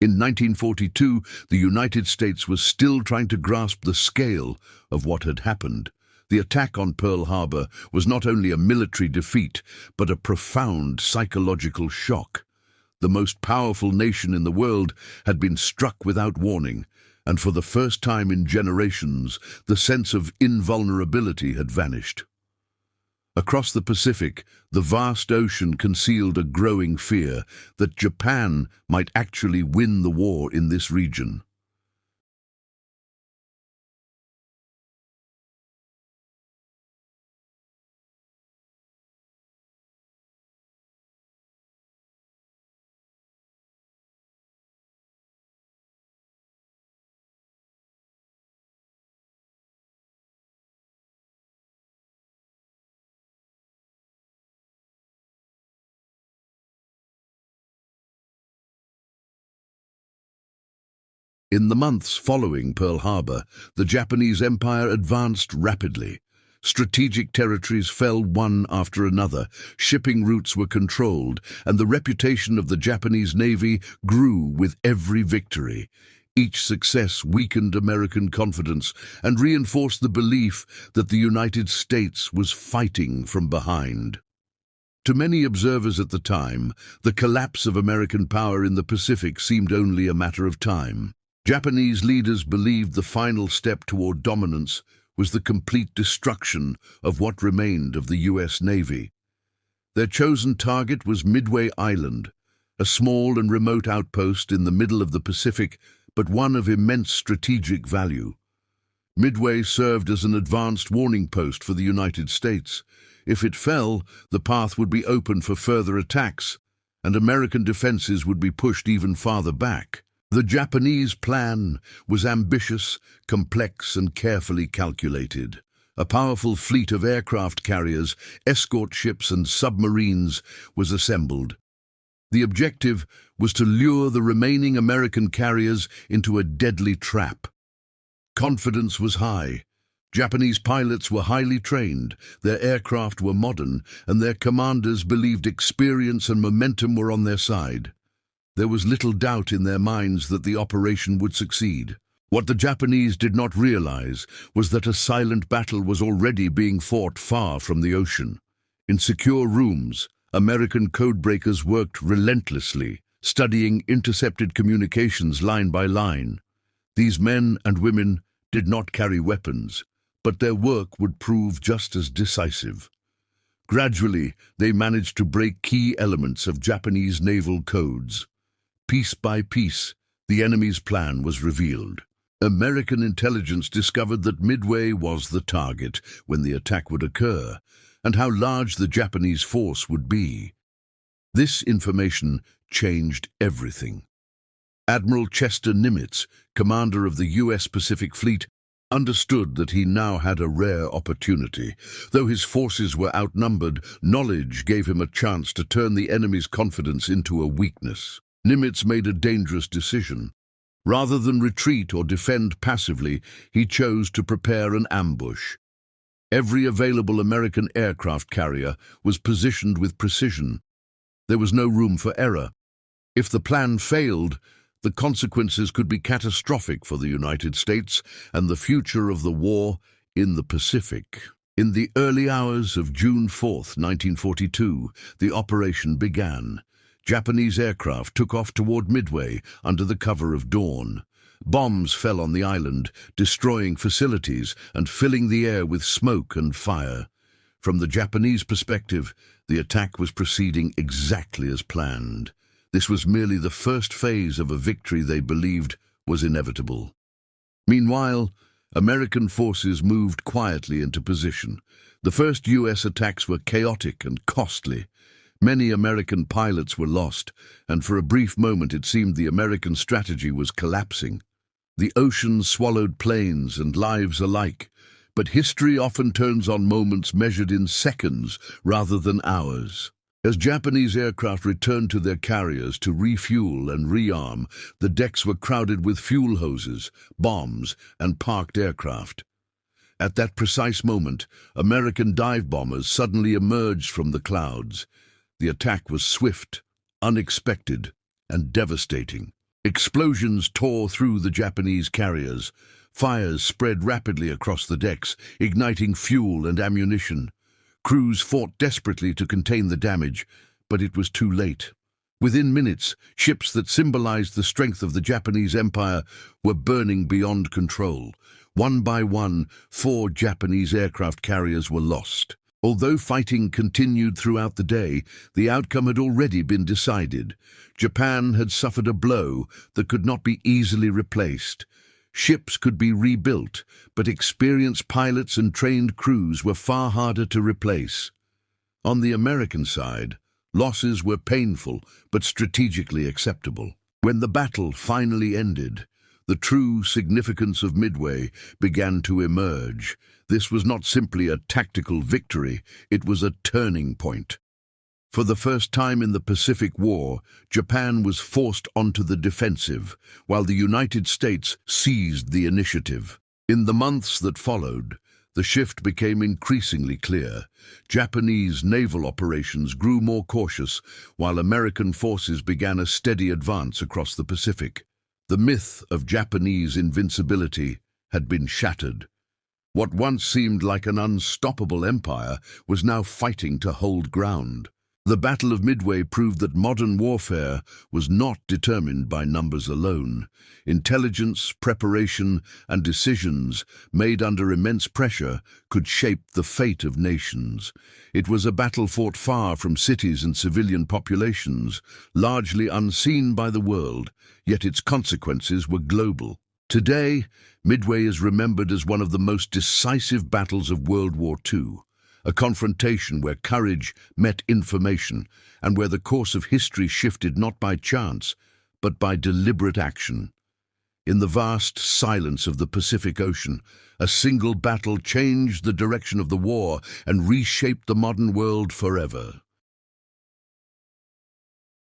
In 1942, the United States was still trying to grasp the scale of what had happened. The attack on Pearl Harbor was not only a military defeat, but a profound psychological shock. The most powerful nation in the world had been struck without warning, and for the first time in generations, the sense of invulnerability had vanished. Across the Pacific, the vast ocean concealed a growing fear that Japan might actually win the war in this region. In the months following Pearl Harbor, the Japanese Empire advanced rapidly. Strategic territories fell one after another, shipping routes were controlled, and the reputation of the Japanese Navy grew with every victory. Each success weakened American confidence and reinforced the belief that the United States was fighting from behind. To many observers at the time, the collapse of American power in the Pacific seemed only a matter of time. Japanese leaders believed the final step toward dominance was the complete destruction of what remained of the U.S. Navy. Their chosen target was Midway Island, a small and remote outpost in the middle of the Pacific, but one of immense strategic value. Midway served as an advanced warning post for the United States. If it fell, the path would be open for further attacks, and American defenses would be pushed even farther back. The Japanese plan was ambitious, complex, and carefully calculated. A powerful fleet of aircraft carriers, escort ships, and submarines was assembled. The objective was to lure the remaining American carriers into a deadly trap. Confidence was high. Japanese pilots were highly trained, their aircraft were modern, and their commanders believed experience and momentum were on their side. There was little doubt in their minds that the operation would succeed. What the Japanese did not realize was that a silent battle was already being fought far from the ocean. In secure rooms, American codebreakers worked relentlessly, studying intercepted communications line by line. These men and women did not carry weapons, but their work would prove just as decisive. Gradually, they managed to break key elements of Japanese naval codes. Piece by piece, the enemy's plan was revealed. American intelligence discovered that Midway was the target when the attack would occur, and how large the Japanese force would be. This information changed everything. Admiral Chester Nimitz, commander of the U.S. Pacific Fleet, understood that he now had a rare opportunity. Though his forces were outnumbered, knowledge gave him a chance to turn the enemy's confidence into a weakness. Nimitz made a dangerous decision. Rather than retreat or defend passively, he chose to prepare an ambush. Every available American aircraft carrier was positioned with precision. There was no room for error. If the plan failed, the consequences could be catastrophic for the United States and the future of the war in the Pacific. In the early hours of June 4, 1942, the operation began. Japanese aircraft took off toward Midway under the cover of dawn. Bombs fell on the island, destroying facilities and filling the air with smoke and fire. From the Japanese perspective, the attack was proceeding exactly as planned. This was merely the first phase of a victory they believed was inevitable. Meanwhile, American forces moved quietly into position. The first U.S. attacks were chaotic and costly. Many American pilots were lost, and for a brief moment it seemed the American strategy was collapsing. The ocean swallowed planes and lives alike, but history often turns on moments measured in seconds rather than hours. As Japanese aircraft returned to their carriers to refuel and rearm, the decks were crowded with fuel hoses, bombs, and parked aircraft. At that precise moment, American dive bombers suddenly emerged from the clouds. The attack was swift, unexpected, and devastating. Explosions tore through the Japanese carriers. Fires spread rapidly across the decks, igniting fuel and ammunition. Crews fought desperately to contain the damage, but it was too late. Within minutes, ships that symbolized the strength of the Japanese Empire were burning beyond control. One by one, 4 Japanese aircraft carriers were lost. Although fighting continued throughout the day, the outcome had already been decided. Japan had suffered a blow that could not be easily replaced. Ships could be rebuilt, but experienced pilots and trained crews were far harder to replace. On the American side, losses were painful but strategically acceptable. When the battle finally ended, the true significance of Midway began to emerge. This was not simply a tactical victory, it was a turning point. For the first time in the Pacific War, Japan was forced onto the defensive, while the United States seized the initiative. In the months that followed, the shift became increasingly clear. Japanese naval operations grew more cautious, while American forces began a steady advance across the Pacific. The myth of Japanese invincibility had been shattered. What once seemed like an unstoppable empire was now fighting to hold ground. The Battle of Midway proved that modern warfare was not determined by numbers alone. Intelligence, preparation, and decisions made under immense pressure could shape the fate of nations. It was a battle fought far from cities and civilian populations, largely unseen by the world, yet its consequences were global. Today, Midway is remembered as one of the most decisive battles of World War II. A confrontation where courage met information and where the course of history shifted not by chance, but by deliberate action. In the vast silence of the Pacific Ocean, a single battle changed the direction of the war and reshaped the modern world forever.